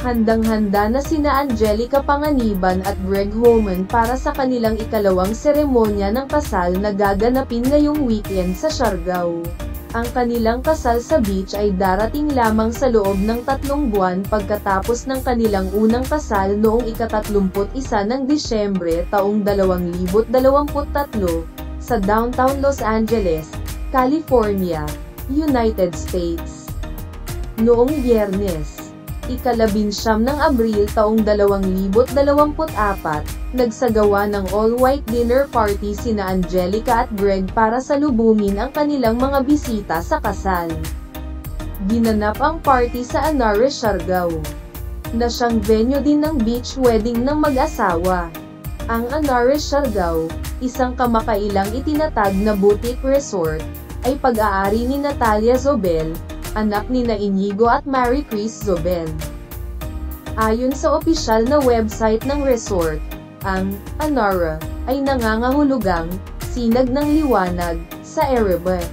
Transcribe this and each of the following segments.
Handang-handa na sina Angelica Panganiban at Greg Homan para sa kanilang ikalawang seremonya ng kasal na gaganapin ngayong weekend sa Siargao. Ang kanilang kasal sa beach ay darating lamang sa loob ng 3 buwan pagkatapos ng kanilang unang kasal noong ika-31 ng Disyembre taong 2023 sa downtown Los Angeles, California, United States. Noong Biyernes, ika-19 ng Abril taong 2024, nagsagawa ng all-white dinner party sina Angelica at Greg para salubungin ang kanilang mga bisita sa kasal. Ginanap ang party sa Anara, Siargao, na siyang venue din ng beach wedding ng mag-asawa. Ang Anara, Siargao, isang kamakailang itinatag na boutique resort, ay pag-aari ni Natalia Zobel, anak ni Inigo at Mary Chris Zobel. Ayon sa opisyal na website ng resort, ang Anara ay nangangahulugang sinag ng liwanag sa Arabic.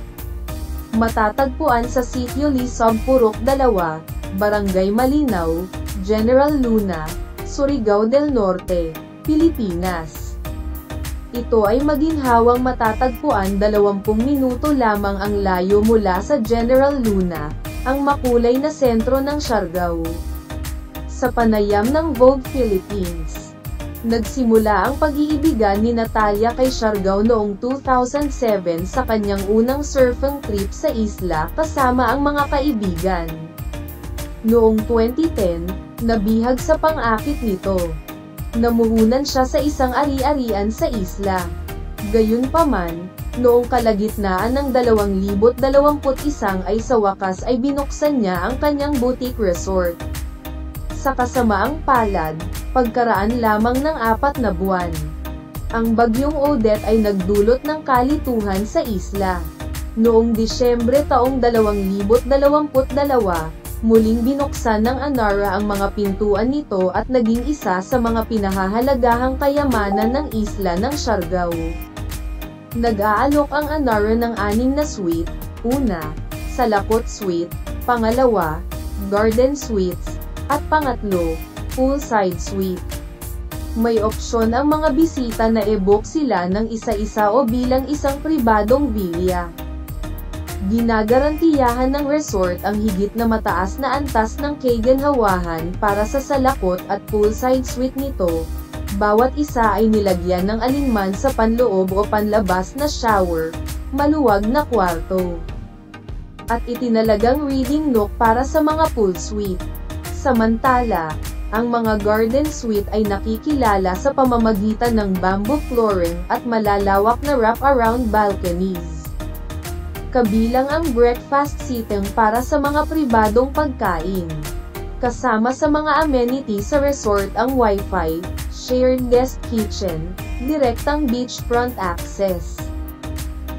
Matatagpuan sa Sitio Lisab Purok 2, Barangay Malinaw, General Luna, Surigao del Norte, Pilipinas. Ito ay maginhawang matatagpuan 20 minuto lamang ang layo mula sa General Luna, ang makulay na sentro ng Siargao. Sa panayam ng Vogue Philippines, nagsimula ang pag-iibigan ni Natalia kay Siargao noong 2007 sa kanyang unang surfing trip sa isla kasama ang mga kaibigan. Noong 2010, nabihag sa pang-akit nito. Namuhunan siya sa isang ari-arian sa isla. Gayunpaman, noong kalagitnaan ng 2021 ay sa wakas ay binuksan niya ang kanyang boutique resort. Sa kasamaang palad, pagkaraan lamang ng 4 na buwan, ang bagyong Odette ay nagdulot ng kalituhan sa isla. Noong Disyembre taong 2022, muling binuksan ng Anara ang mga pintuan nito at naging isa sa mga pinahahalagahang kayamanan ng isla ng Siargao. Nag-aalok ang Anara ng 6 na suite, una, Salakot Suite, pangalawa, Garden Suites, at pangatlo, Poolside Suite. May opsyon ang mga bisita na i-book sila ng isa-isa o bilang isang pribadong bilya. Ginagarantiyahan ng resort ang higit na mataas na antas ng kaginhawahan para sa salakot at poolside suite nito. Bawat isa ay nilagyan ng alinman sa panloob o panlabas na shower, maluwag na kwarto, at itinalagang reading nook para sa mga pool suite. Samantala, ang mga garden suite ay nakikilala sa pamamagitan ng bamboo flooring at malalawak na wrap-around balconies. Kabilang ang breakfast seating para sa mga pribadong pagkain. Kasama sa mga amenities sa resort ang Wi-Fi, shared guest kitchen, direktang beachfront access,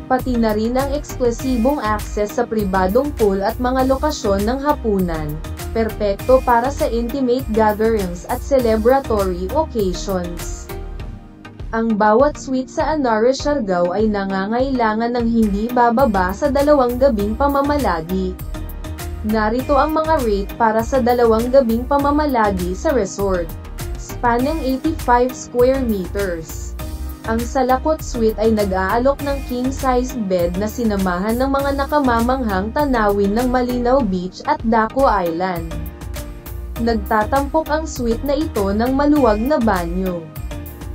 pati na rin ang eksklusibong access sa pribadong pool at mga lokasyon ng hapunan, perpekto para sa intimate gatherings at celebratory occasions. Ang bawat suite sa Anara, Siargao ay nangangailangan ng hindi bababa sa 2 gabing pamamalagi. Narito ang mga rate para sa 2 gabing pamamalagi sa resort, spanning 85 square meters. Ang Salakot Suite ay nag-aalok ng king-sized bed na sinamahan ng mga nakamamanghang tanawin ng Malinaw Beach at Daco Island. Nagtatampok ang suite na ito ng maluwag na banyo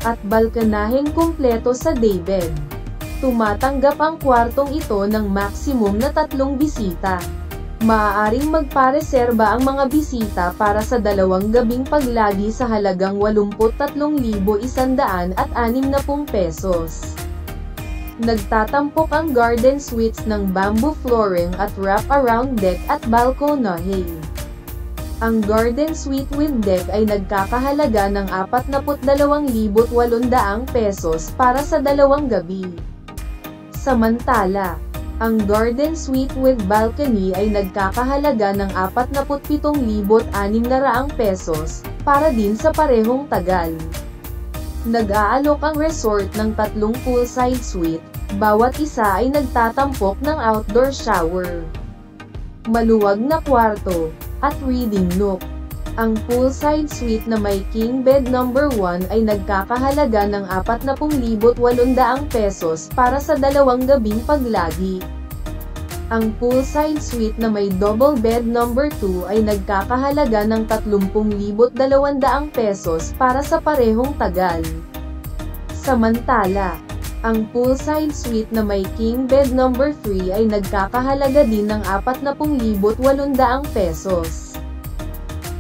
at balkonaheng kumpleto sa daybed. Tumatanggap ang kwartong ito ng maximum na 3 bisita. Maaaring magpareserba ang mga bisita para sa 2 gabing paglagi sa halagang 83,160 pesos. Nagtatampok ang garden suites ng bamboo flooring at wrap-around deck at balkonahe. Ang garden suite with deck ay nagkakahalaga ng 42,800 pesos para sa 2 gabi. Samantala, ang garden suite with balcony ay nagkakahalaga ng 47,600 pesos, para din sa parehong tagal. Nag-aalok ang resort ng 3 poolside suite, bawat isa ay nagtatampok ng outdoor shower, maluwag na kwarto, at reading nook. Ang poolside suite na may king bed number 1 ay nagkakahalaga ng 40,800 pesos para sa 2 gabing paglagi. Ang poolside suite na may double bed number 2 ay nagkakahalaga ng 30,200 pesos para sa parehong tagal. Samantala, ang poolside suite na may king bed number 3 ay nagkakahalaga din ng 40,800 pesos.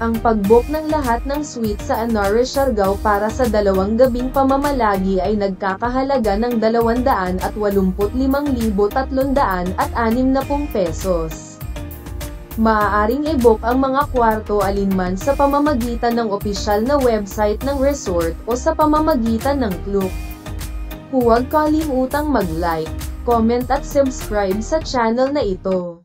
Ang pag-book ng lahat ng suite sa Anara Siargao para sa 2 gabing pamamalagi ay nagkakahalaga ng 285,360 pesos. Maaaring i-book ang mga kwarto alinman sa pamamagitan ng opisyal na website ng resort o sa pamamagitan ng Klook. Huwag kalimutang mag-like, comment at subscribe sa channel na ito.